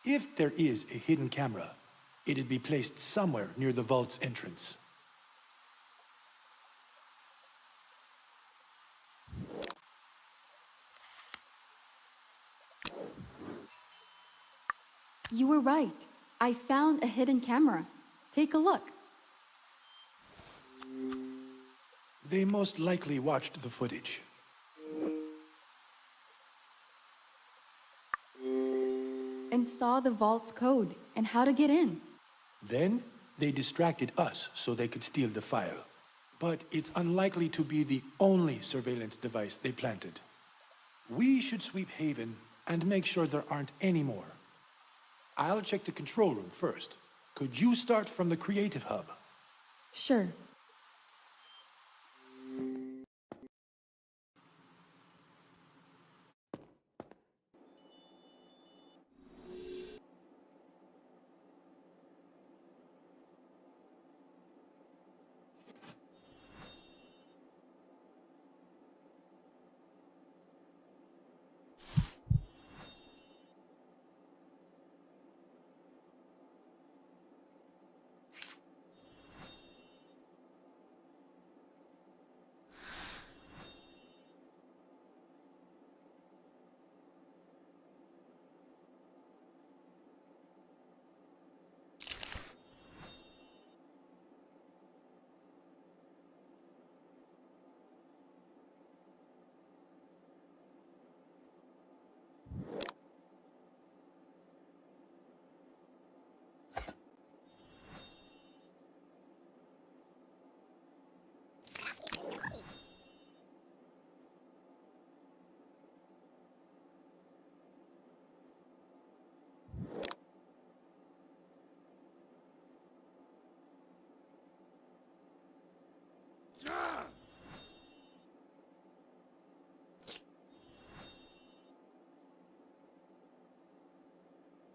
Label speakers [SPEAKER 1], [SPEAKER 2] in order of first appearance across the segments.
[SPEAKER 1] If there is a hidden camera, it'd be placed somewhere near the vault's entrance.
[SPEAKER 2] You were right. I found a hidden camera. Take a look.
[SPEAKER 1] They most likely watched the footage.
[SPEAKER 2] And saw the vault's code and how to get in.
[SPEAKER 1] Then, they distracted us so they could steal the file. But it's unlikely to be the only surveillance device they planted. We should sweep Haven and make sure there aren't any more. I'll check the control room first. Could you start from the creative hub?
[SPEAKER 2] Sure.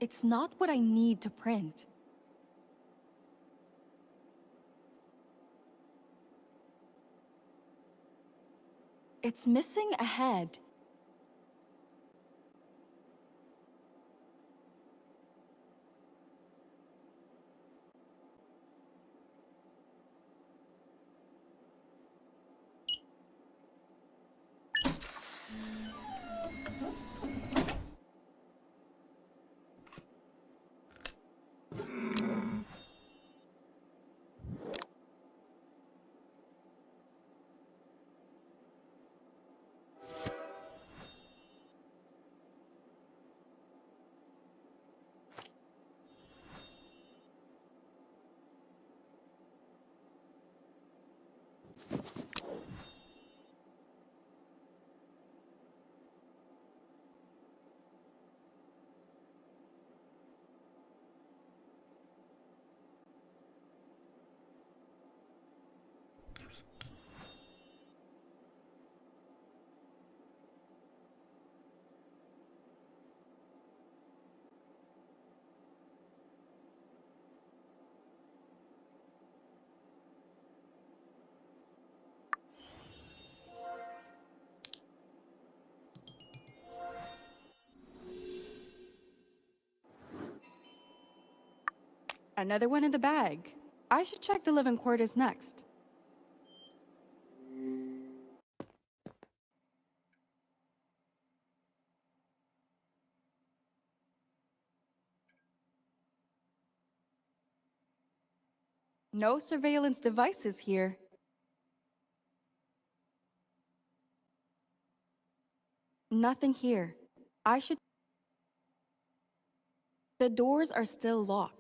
[SPEAKER 2] It's not what I need to print. It's missing a head. Another one in the bag. I should check the living quarters next. No surveillance devices here. Nothing here. I should... The doors are still locked.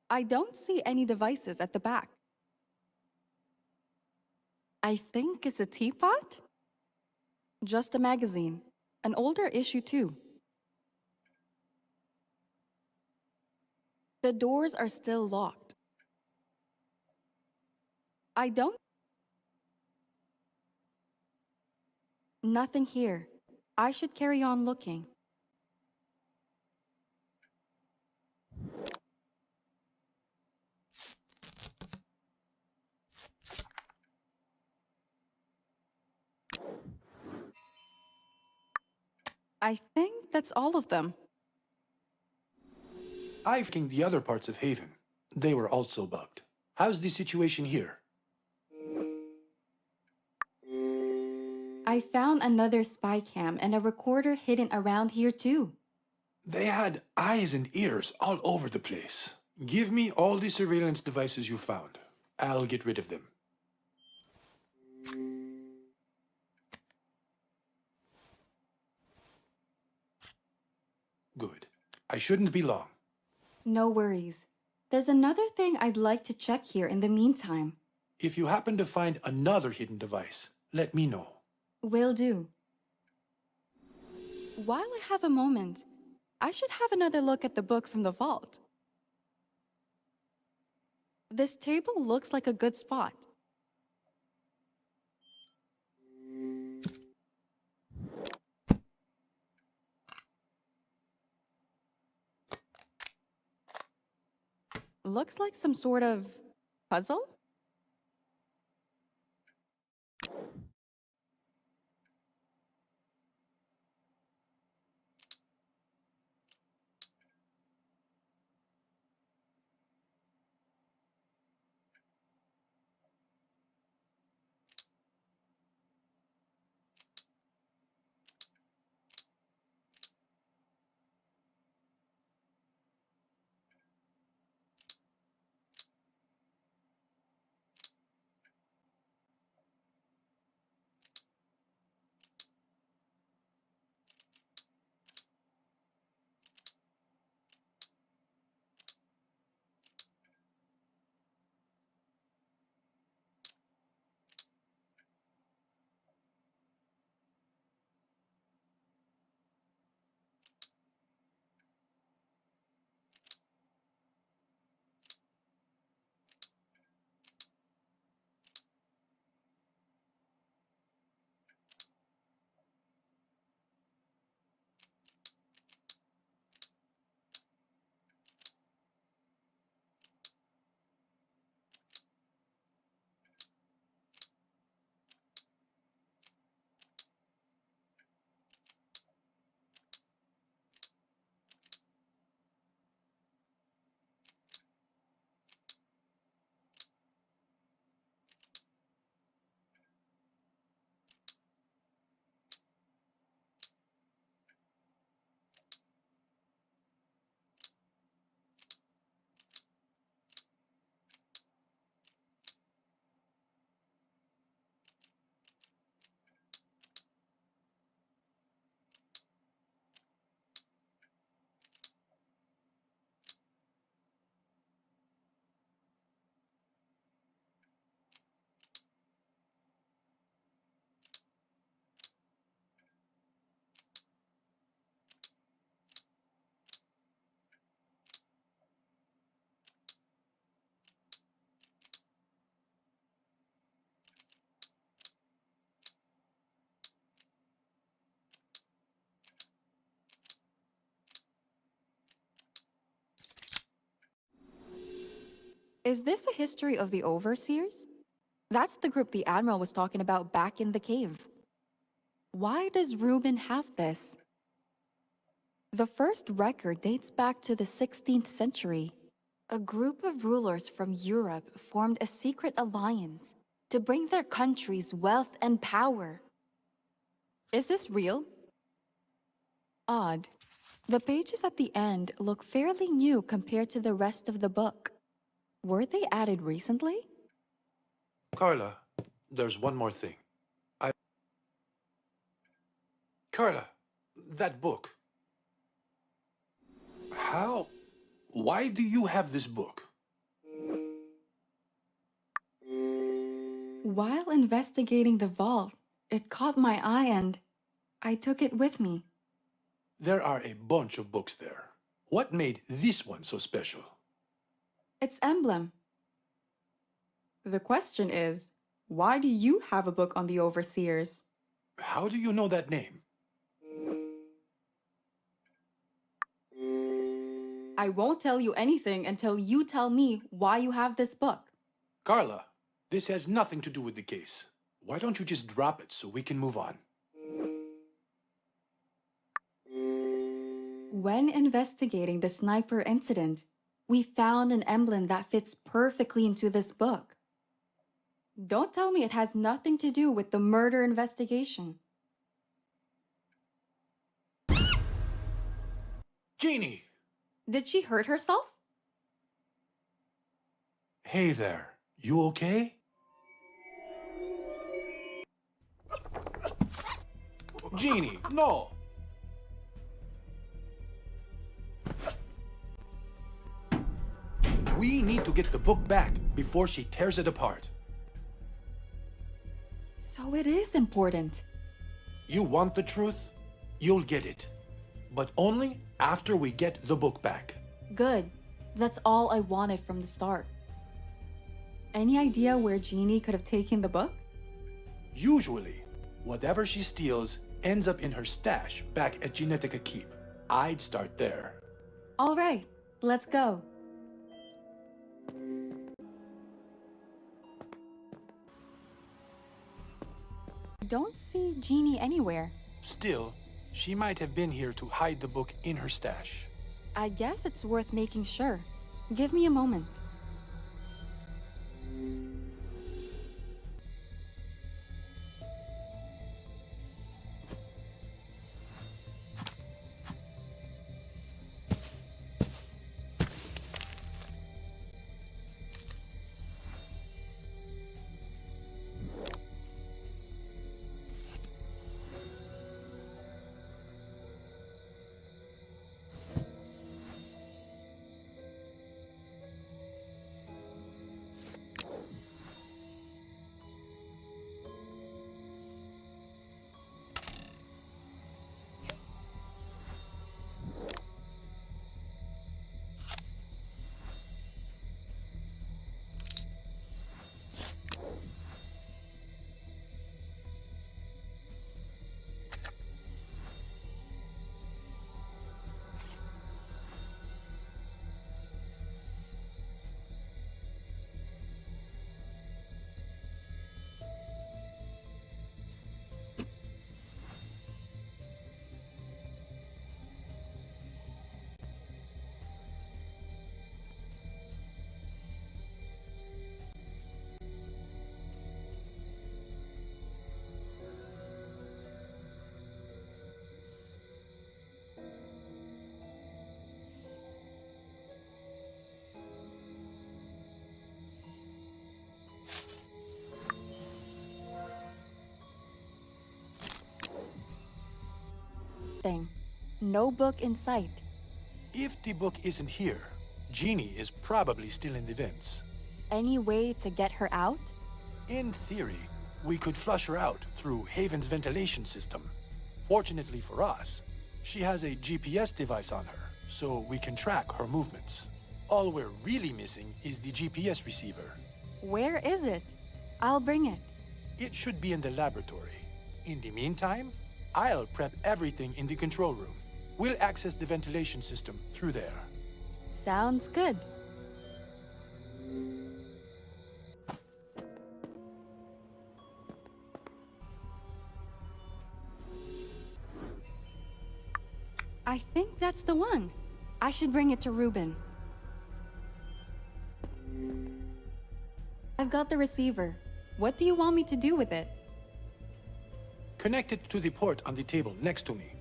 [SPEAKER 2] I don't see any devices at the back. I think it's a teapot? Just a magazine. An older issue too. The doors are still locked. I don't... Nothing here. I should carry on looking. I think that's all of them.
[SPEAKER 1] I've checked the other parts of Haven. They were also bugged. How's the situation here?
[SPEAKER 2] I found another spy cam and a recorder hidden around here too.
[SPEAKER 1] They had eyes and ears all over the place. Give me all the surveillance devices you found. I'll get rid of them. Good. I shouldn't be long.
[SPEAKER 2] No worries. There's another thing I'd like to check here in the meantime.
[SPEAKER 1] If you happen to find another hidden device, let me know.
[SPEAKER 2] Will do. While I have a moment, I should have another look at the book from the vault. This table looks like a good spot. Looks like some sort of puzzle? Is this a history of the Overseers? That's the group the Admiral was talking about back in the cave. Why does Reuben have this? The first record dates back to the 16th century. A group of rulers from Europe formed a secret alliance to bring their countries wealth and power. Is this real? Odd. The pages at the end look fairly new compared to the rest of the book. Were they added recently?
[SPEAKER 1] Carla, there's one more thing. Carla, that book. How? Why do you have this book?
[SPEAKER 2] While investigating the vault, it caught my eye and I took it with me.
[SPEAKER 1] There are a bunch of books there. What made this one so special?
[SPEAKER 2] Its emblem. The question is, why do you have a book on the Overseers?
[SPEAKER 1] How do you know that name?
[SPEAKER 2] I won't tell you anything until you tell me why you have this book.
[SPEAKER 1] Carla, this has nothing to do with the case. Why don't you just drop it so we can move on?
[SPEAKER 2] When investigating the sniper incident, we found an emblem that fits perfectly into this book. Don't tell me it has nothing to do with the murder investigation.
[SPEAKER 1] Genie!
[SPEAKER 2] Did she hurt herself?
[SPEAKER 1] Hey there. You okay? Genie, no! We need to get the book back before she tears it apart.
[SPEAKER 2] So it is important.
[SPEAKER 1] You want the truth? You'll get it. But only after we get the book back.
[SPEAKER 2] Good. That's all I wanted from the start. Any idea where Genie could have taken the book?
[SPEAKER 1] Usually, whatever she steals ends up in her stash back at Genetica Keep. I'd start there.
[SPEAKER 2] All right, let's go. Don't see Genie anywhere.
[SPEAKER 1] Still, she might have been here to hide the book in her stash.
[SPEAKER 2] I guess it's worth making sure. Give me a moment. Thing. No book in sight.
[SPEAKER 1] If the book isn't here, Genie is probably still in the vents.
[SPEAKER 2] Any way to get her out?
[SPEAKER 1] In theory, we could flush her out through Haven's ventilation system. Fortunately for us, she has a GPS device on her, so we can track her movements. All we're really missing is the GPS receiver.
[SPEAKER 2] Where is it? I'll bring it.
[SPEAKER 1] It should be in the laboratory. In the meantime, I'll prep everything in the control room. We'll access the ventilation system through there.
[SPEAKER 2] Sounds good. I think that's the one. I should bring it to Ruben. I've got the receiver. What do you want me to do with it?
[SPEAKER 1] Connect it to the port on the table next to me.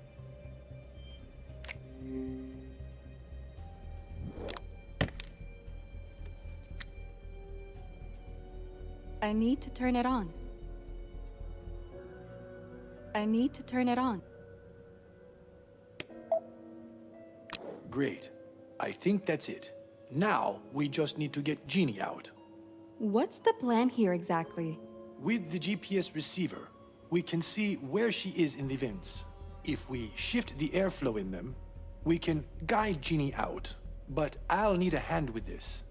[SPEAKER 2] I need to turn it on. I need to turn it on.
[SPEAKER 1] Great. I think that's it. Now, we just need to get Genie out.
[SPEAKER 2] What's the plan here exactly?
[SPEAKER 1] With the GPS receiver, we can see where she is in the vents. If we shift the airflow in them, we can guide Genie out. But I'll need a hand with this.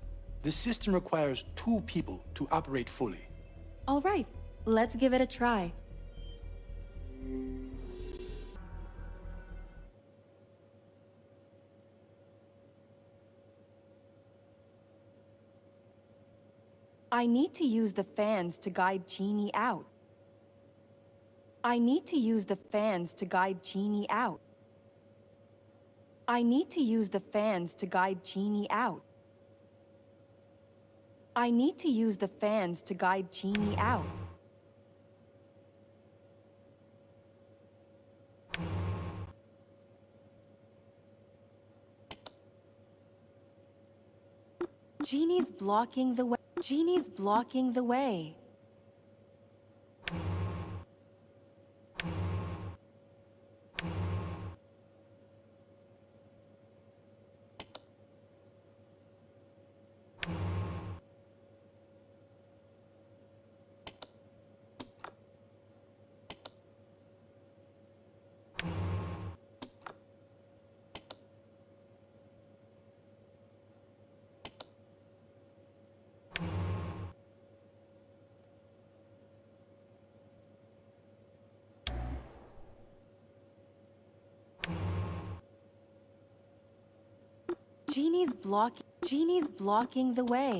[SPEAKER 1] The system requires 2 people to operate fully.
[SPEAKER 2] All right, let's give it a try. I need to use the fans to guide Genie out. I need to use the fans to guide Genie out.
[SPEAKER 3] I need to use the fans to guide Genie out. I need to use the fans to guide Genie out. Genie's blocking the way. Genie's blocking the way. Genie's blocking the way. Genie's blocking the way.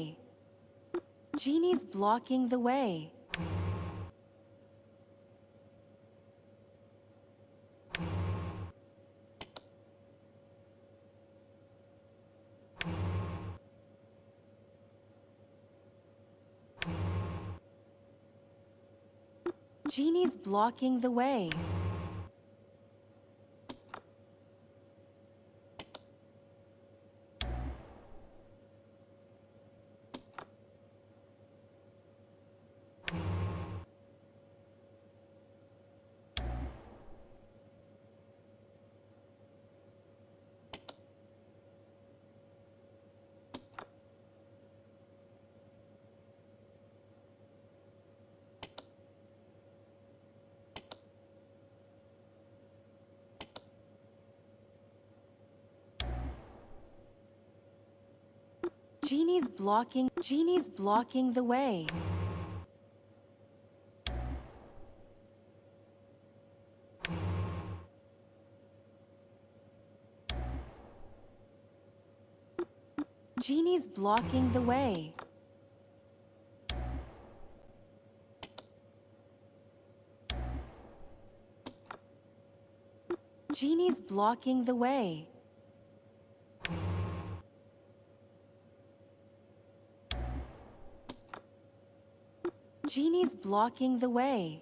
[SPEAKER 3] Genie's blocking the way. Genie's blocking the way. Genie's blocking the way. Genie's blocking the way. Genie's blocking the way.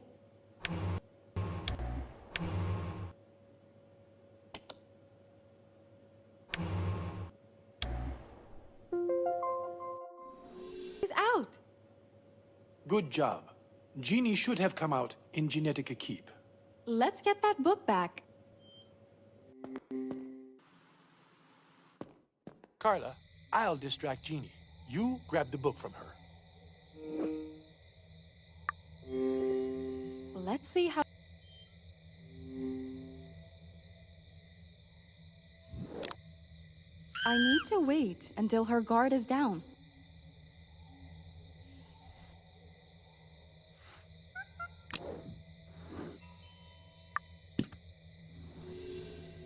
[SPEAKER 3] He's out.
[SPEAKER 1] Good job. Genie should have come out in Genetica Keep.
[SPEAKER 2] Let's get that book back.
[SPEAKER 1] Carla, I'll distract Genie. You grab the book from her.
[SPEAKER 2] Let's see how... I need to wait until her guard is down.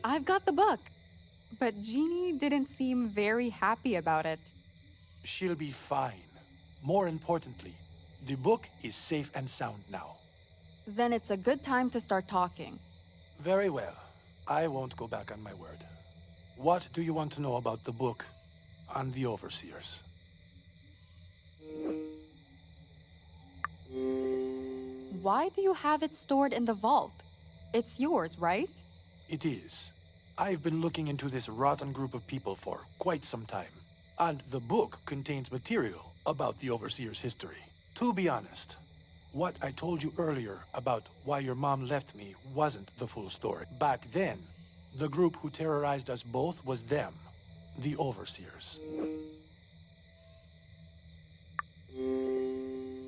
[SPEAKER 2] I've got the book. But Genie didn't seem very happy about it.
[SPEAKER 1] She'll be fine. More importantly, the book is safe and sound now.
[SPEAKER 2] Then it's a good time to start talking.
[SPEAKER 1] Very well. I won't go back on my word. What do you want to know about the book on the Overseers?
[SPEAKER 2] Why do you have it stored in the vault? It's yours, right?
[SPEAKER 1] It is. I've been looking into this rotten group of people for quite some time. And the book contains material about the Overseers' history. To be honest, what I told you earlier about why your mom left me wasn't the full story. Back then, the group who terrorized us both was them, the Overseers.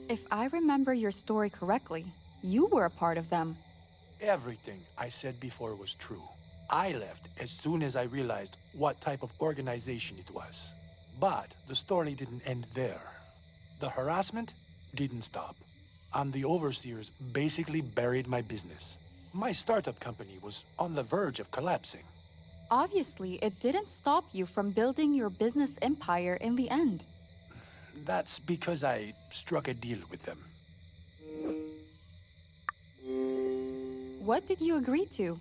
[SPEAKER 2] If I remember your story correctly, you were a part of them.
[SPEAKER 1] Everything I said before was true. I left as soon as I realized what type of organization it was. But the story didn't end there. The harassment didn't stop. And the Overseers basically buried my business. My startup company was on the verge of collapsing.
[SPEAKER 2] Obviously, it didn't stop you from building your business empire in the end.
[SPEAKER 1] That's because I struck a deal with them.
[SPEAKER 2] What did you agree to?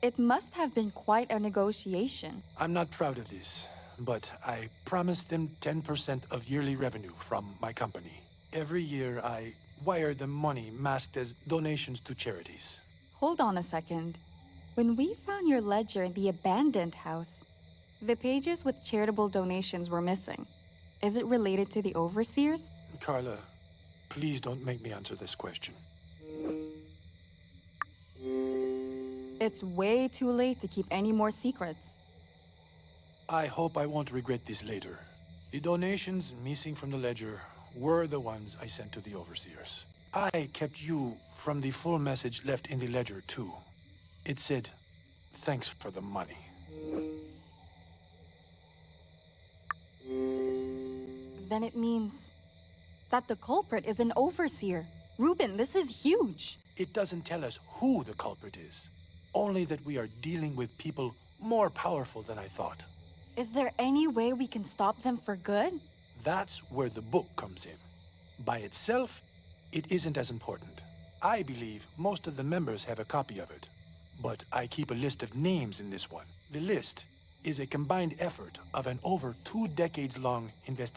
[SPEAKER 2] It must have been quite a negotiation.
[SPEAKER 1] I'm not proud of this, but I promised them 10% of yearly revenue from my company. Every year, I wire them money masked as donations to charities.
[SPEAKER 2] Hold on a second. When we found your ledger in the abandoned house, the pages with charitable donations were missing. Is it related to the overseers?
[SPEAKER 1] Carla, please don't make me answer this question.
[SPEAKER 2] It's way too late to keep any more secrets.
[SPEAKER 1] I hope I won't regret this later. The donations missing from the ledger were the ones I sent to the overseers. I kept you from the full message left in the ledger, too. It said, "Thanks for the money."
[SPEAKER 2] Then it means that the culprit is an overseer. Ruben, this is huge.
[SPEAKER 1] It doesn't tell us who the culprit is, only that we are dealing with people more powerful than I thought.
[SPEAKER 2] Is there any way we can stop them for good?
[SPEAKER 1] That's where the book comes in. By itself, it isn't as important. I believe most of the members have a copy of it, but I keep a list of names in this one. The list is a combined effort of an over 2 decades long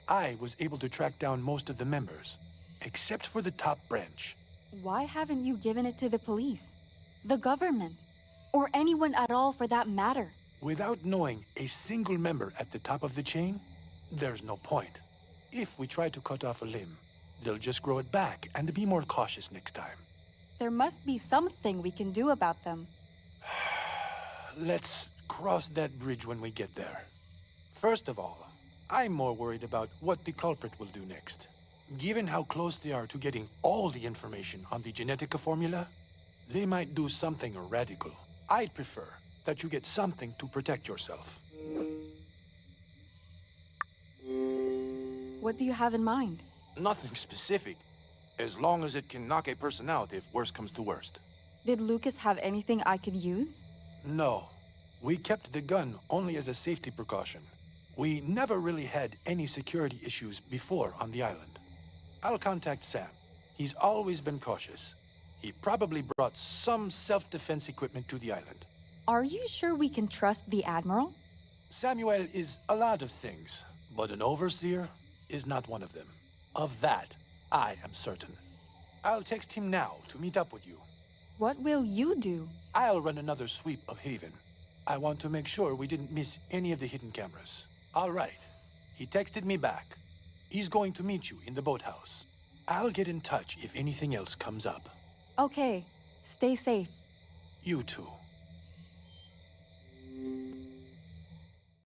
[SPEAKER 1] I was able to track down most of the members, except for the top branch.
[SPEAKER 2] Why haven't you given it to the police, the government, or anyone at all for that matter?
[SPEAKER 1] Without knowing a single member at the top of the chain, there's no point. If we try to cut off a limb, they'll just grow it back and be more cautious next time.
[SPEAKER 2] There must be something we can do about them.
[SPEAKER 1] Let's cross that bridge when we get there. First of all, I'm more worried about what the culprit will do next. Given how close they are to getting all the information on the Genetica formula, they might do something radical. I'd prefer that you get something to protect yourself.
[SPEAKER 2] What do you have in mind?
[SPEAKER 4] Nothing specific, as long as it can knock a person out if worst comes to worst.
[SPEAKER 2] Did Lucas have anything I could use?
[SPEAKER 1] No. We kept the gun only as a safety precaution. We never really had any security issues before on the island. I'll contact Sam. He's always been cautious. He probably brought some self-defense equipment to the island.
[SPEAKER 2] Are you sure we can trust the Admiral?
[SPEAKER 1] Samuel is a lot of things, but an overseer is not one of them. Of that, I am certain. I'll text him now to meet up with you.
[SPEAKER 2] What will you do?
[SPEAKER 1] I'll run another sweep of Haven. I want to make sure we didn't miss any of the hidden cameras. All right. He texted me back. He's going to meet you in the boathouse. I'll get in touch if anything else comes up.
[SPEAKER 2] Okay, stay safe.
[SPEAKER 1] You too.